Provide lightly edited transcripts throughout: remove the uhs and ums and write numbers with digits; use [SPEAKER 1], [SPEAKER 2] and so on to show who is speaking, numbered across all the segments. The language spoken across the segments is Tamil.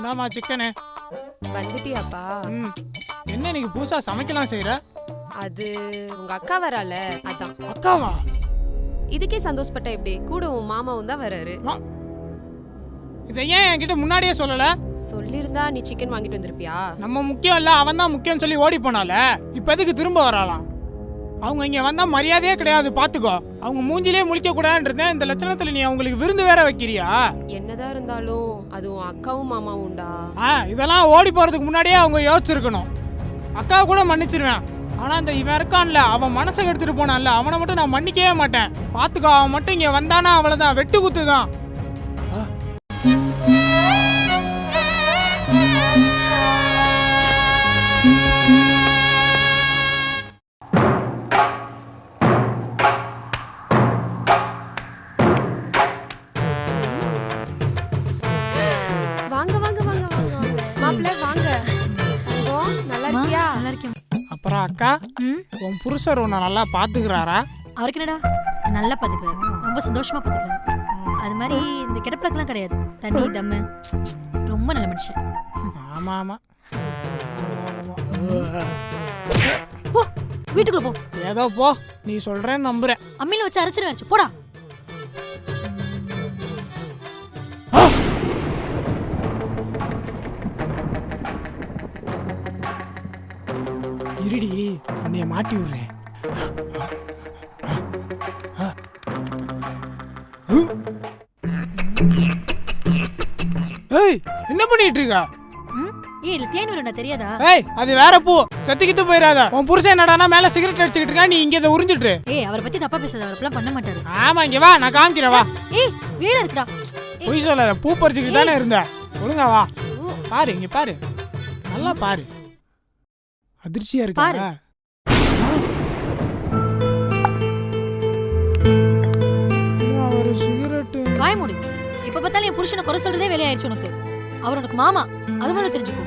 [SPEAKER 1] இந்தாமா சிக்கனு.
[SPEAKER 2] வந்துட்டியாப்பா?
[SPEAKER 1] என்ன இன்னைக்கு புதுசா சமைக்கலாம் செய்யற?
[SPEAKER 2] அது உங்க அக்கா வரால அதான்.
[SPEAKER 1] அக்காவா?
[SPEAKER 2] இதுக்கே சந்தோஷப்பட்ட எப்படி? கூட உன் மாமாவும் தான் வராரு.
[SPEAKER 1] இதை ஏன் என்கிட்ட முன்னாடியே சொல்லல?
[SPEAKER 2] சொல்லிருந்தா நீ சிக்கன் வாங்கிட்டு வந்திருப்பியா?
[SPEAKER 1] நம்ம முக்கியம் இல்ல, அவன் தான் முக்கியம் சொல்லி ஓடி போனால. இப்ப எதுக்கு திரும்ப வராலாம்? அவங்க இங்க வந்தா மரியாதையே கிடையாது, பாத்துக்கோ. அவங்க மூஞ்சிலே முழிக்க கூடாதுன்றத இந்த லட்சணத்துல நீ அவங்களுக்கு விருந்து வேற வைக்கிறியா?
[SPEAKER 2] என்னதான் இருந்தாலும் அது உன் அக்காவும் மாமாவும்டா.
[SPEAKER 1] இதெல்லாம் ஓடி போறதுக்கு முன்னாடியே அவங்க யோசிச்சிருக்கணும். அக்காவை கூட மன்னிச்சிருவேன், ஆனா இந்த இவன் இருக்கான்ல, அவன் மனசை எடுத்துட்டு போனான்ல, அவனை மட்டும் நான் மன்னிக்கவே மாட்டேன். பாத்துக்கோ, அவன் மட்டும் இங்க வந்தானா அவ்வளவுதான், வெட்டு குத்து தான்.
[SPEAKER 2] வாங்க வாங்க வாங்க வாங்க வாங்க மாப்பிள்ளை வாங்க. நல்லா இருக்கியா?
[SPEAKER 3] நல்லா இருக்கேன்.
[SPEAKER 1] அப்புறம் அக்கா, உன் புருஷர் உன்னை நல்லா பாத்துக்கிறாரா?
[SPEAKER 3] அவருக்கு என்னடா நல்லா பாத்துக்கிறாரு, ரொம்ப சந்தோஷமா பாத்துக்கிறாரு. அது மாதிரி இந்த கிடப்பழக்கெல்லாம் கிடையாது. தண்ணி தம்மு ரொம்ப நல்ல மனுஷன்.
[SPEAKER 1] ஆமா ஆமா.
[SPEAKER 3] போ வீட்டுக்குள்ள போ.
[SPEAKER 1] ஏதோ போ, நீ சொல்றேன்னு நம்புறேன்.
[SPEAKER 3] அம்மியில வச்சு அரைச்சிரு போடா.
[SPEAKER 1] இருடி, உன்னைய மாட்டி விடுறேன். ஏய், என்ன பண்ணிட்டு இருக்க?
[SPEAKER 3] ஏய் இல்ல தேன் வரண்டா தெரியாதா?
[SPEAKER 1] ஏய், அது வேற பூ, செத்துக்கிட்டு போயிடாத. உன் புருஷன் என்னடானா மேல சிகரெட் அடிச்சுக்கிட்டு இருக்கா, நீ இங்க இதை உறிஞ்சிட்டு.
[SPEAKER 3] ஏய் அவரை பத்தி தப்பா பேசாத, அவர் அப்பலாம் பண்ண மாட்டாரு.
[SPEAKER 1] ஆமா, இங்க வா, நான் காமிக்கிறேன் வா.
[SPEAKER 3] ஏய் வேலை இருக்குடா.
[SPEAKER 1] பொய் சொல்லாத, பூ பறிச்சுக்கிட்டு தானே இருந்த. ஒழுங்கா வா, பாரு இங்க பாரு, நல்லா பாரு. அதிர்ச்சியா இருக்கா? ஒரு சிகரெட்.
[SPEAKER 3] வாய் மூடு. இப்ப பார்த்தாலும் என் புருஷனை குறை சொல்றதே வேலையாயிருச்சு உனக்கு. அவர் உனக்கு மாமா, அது மாதிரி தெரிஞ்சுக்கோ.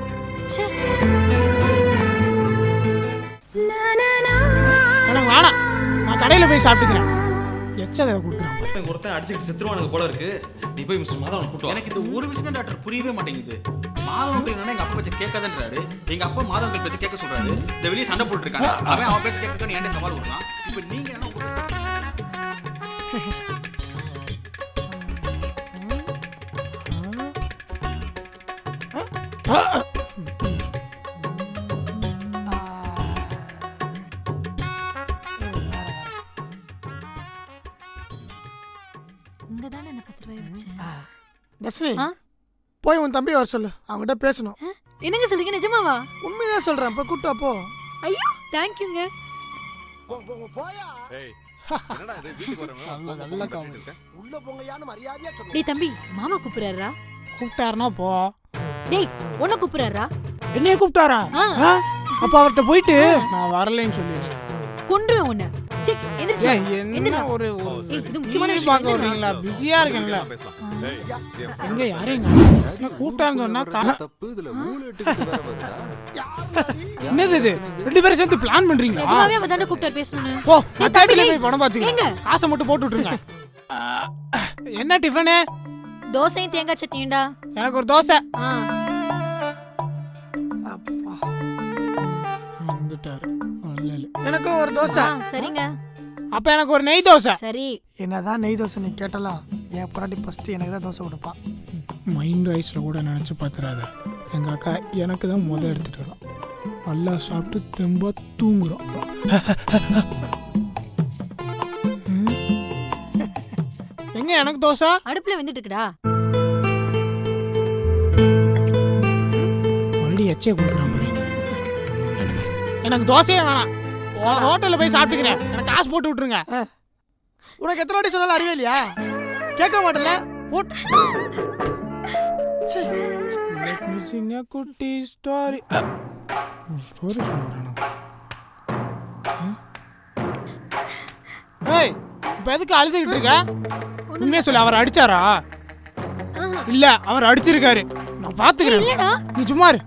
[SPEAKER 3] ச்சே,
[SPEAKER 1] எனக்கு வேணாம், நான் கடையில போய் சாப்பிட்டுக்கிறேன். எச்சதை கொடுக்குறான் பாரு.
[SPEAKER 4] ஒருத்தன் அடிச்சுக்கிட்டு செத்துருவானுங்க போல இருக்கு. நீ போய் மிஸ்டர் மாதவன் கூட்டு.
[SPEAKER 5] எனக்கு இந்த ஒரு விஷயம் தான் டாக்டர் புரியவே மாட்டேங்குது. மாதவன் என்னன்னா எங்க அப்பா பேச்ச கேட்காதன்றாரு. எங்க அப்பா மாதவன் பேச்ச கேட்க சொல்றாரு. இந்த வெளியே சண்டை போட்டு இருக்காங்க. அவன் பேச்ச கேட்கணும் என்கிட்ட சவால் விடுறான். இப்போ நீங்க என்ன
[SPEAKER 3] இங்க தானே இந்த 10 ரூபாய் வச்சேன்.
[SPEAKER 1] தர்ஷினி, போய் உன் தம்பி வர சொல்லு, அவங்ககிட்ட பேசணும்.
[SPEAKER 3] என்னங்க சொல்றீங்க, நிஜமாவா?
[SPEAKER 1] உண்மைதான் சொல்றேன், இப்ப கூட்டா போ.
[SPEAKER 3] ஐயோ தேங்க்யூங்க. டேய் தம்பி, மாமா கூப்பிடுறாரா?
[SPEAKER 1] கூப்பிட்டாருனா போ.
[SPEAKER 3] டேய் உன்னை கூப்பிடுறாரா?
[SPEAKER 1] என்னைய கூப்பிட்டாரா? அப்ப அவர்கிட்ட போயிட்டு நான் வரலைன்னு சொல்லி
[SPEAKER 3] கொன்றுவேன் உன்னை. சீக் எந்திரச்சு.
[SPEAKER 1] என்ன ஒரு
[SPEAKER 3] இது முக்கியமான விஷயம்.
[SPEAKER 1] பார்க்க வரீங்களா? பிஸியா இருக்கீங்களா? எங்க யாரேங்க கூப்பிட்டான்னு சொன்னா
[SPEAKER 6] தப்பு இதுல மூளைட்டுக்கு வேற வருதா?
[SPEAKER 1] என்னது இது? ரெண்டு பேரும் சேர்ந்து பிளான் பண்றீங்களா?
[SPEAKER 3] நிஜமாவே அவ தான கூப்பிட்டு பேசணும்னு.
[SPEAKER 1] ஓ, நான் தேடில போய் பணம் பாத்துங்க. காசை மட்டும் போட்டு விட்டுருங்க. என்ன டிஃபன்?
[SPEAKER 3] தோசையும் தேங்காய் சட்னியும்டா.
[SPEAKER 1] எனக்கு ஒரு தோசை. அப்பா வந்துட்டாரு. எனக்கு ஒரு தோசை.
[SPEAKER 3] சரிங்க.
[SPEAKER 1] அப்ப எனக்கு ஒரு நெய் தோசை.
[SPEAKER 3] சரி.
[SPEAKER 1] என்னதான் நெய் தோசை நீ கேட்டலாம், என் பொறாட்டி ஃபர்ஸ்ட் எனக்கு தான் தோசை கொடுப்பான். மைண்ட் வைஸ்ல கூட நினைச்சு பாத்துறாத. எங்க அக்கா எனக்கு தான் எடுத்துட்டு வரும். நல்லா சாப்பிட்டு தெம்பா தூங்குறோம். எங்க எனக்கு தோசை
[SPEAKER 3] அடுப்புல வெந்துட்டு இருக்குடா.
[SPEAKER 1] மறுபடியும் எச்சே கொடுக்குறான் பாரு. எனக்கு தோசையே வேணாம், ஹோட்டல்ல போய் சாப்பிட்டுக்கிறேன். எனக்கு காசு போட்டு விட்டுருங்க. உனக்கு எத்தனை வாட்டி சொன்னாலும் அறிவே இல்லையா? கேட்க மாட்டல. குட்டி ஸ்டோரி ஸ்டோரி சொல்லுறேன். ஏய், இப்ப எதுக்கு அழுதுகிட்டு இருக்க? உண்மையா சொல்லு, அவர் அடிச்சாரா? இல்ல, அவர் அடிச்சிருக்காரு. நான் பாத்துக்கிறேன், நீ சும்மா இரு.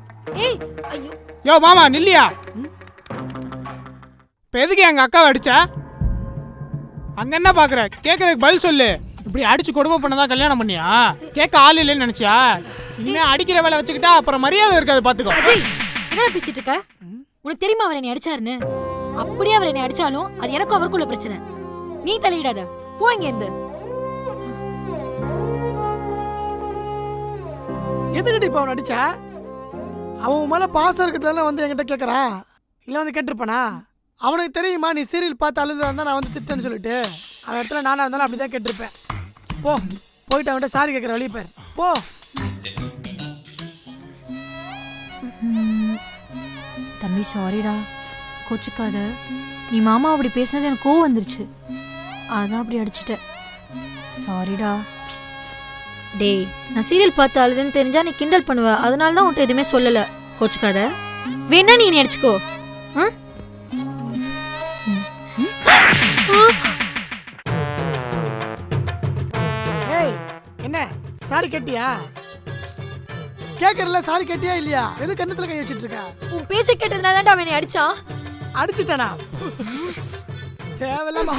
[SPEAKER 3] ஏய் ஐயோ,
[SPEAKER 1] யோ மாமா நில்லியா? இப்ப எதுக்கு எங்க அக்காவை அடிச்ச? அங்க என்ன பாக்குற? கேக்குறதுக்கு பதில் சொல்லு. இப்படி அடிச்சு கொடுமை பண்ணதான் கல்யாணம் பண்ணியா? கேட்க ஆள் இல்லைன்னு நினைச்சியா? இனிமே அடிக்கிற வேலை வச்சுக்கிட்டா அப்புறம் மரியாதை இருக்காது பாத்துக்கோ.
[SPEAKER 3] அஜய் என்னடா பேசிட்டு இருக்க? உனக்கு தெரியுமா அவர் என்னை அடிச்சாருன்னு? அப்படியே அவர் என்னை அடிச்சாலும் அது எனக்கும் அவருக்குள்ள பிரச்சனை. நீ தலையிடாத, போ இங்க இருந்து.
[SPEAKER 7] எதுக்கிட்ட இப்ப அவன் அடிச்சா? அவன் உன் மேல பாசம் இருக்கிறதால வந்து என்கிட்ட கேட்கறான். இல்லை வந்து கேட்டிருப்பானா? அவனுக்கு தெரியுமா நீ சீரியல் பார்த்து அழுது வந்தா நான் வந்து திட்டேன்னு சொல்லிட்டு? அந்த இடத்துல நானா இருந்தாலும் அப்படிதான் கேட்டிருப்பேன். போ, போயிட்டு அவன்கிட்ட சாரி கேட்குற வழி பேர் போ.
[SPEAKER 3] தம்பி சாரிடா, கோச்சுக்காத. நீ மாமா அப்படி பேசினது எனக்கு கோவம் வந்துருச்சு, அதான் அப்படி அடிச்சிட்டேன். சாரிடா. டேய், நான் சீரியல் பார்த்து அழுதுன்னு தெரிஞ்சா நீ கிண்டல் பண்ணுவ, அதனால தான் உன்ட்ட எதுவுமே சொல்லல. கோச்சுக்காத, வேணா நீ அடிச்சுக்கோ.
[SPEAKER 7] ஏய், என்ன சாரி கேட்டியா? கேட்கறல சாரி கேட்டியா இல்லையா? எது கண்ணத்துல கை வச்சிட்டு இருக்க?
[SPEAKER 3] உன் பேச்சை கேட்டதுனால தான் அவன் என்னை அடிச்சான்.
[SPEAKER 7] அடிச்சிட்டானா? தேவையில்லாம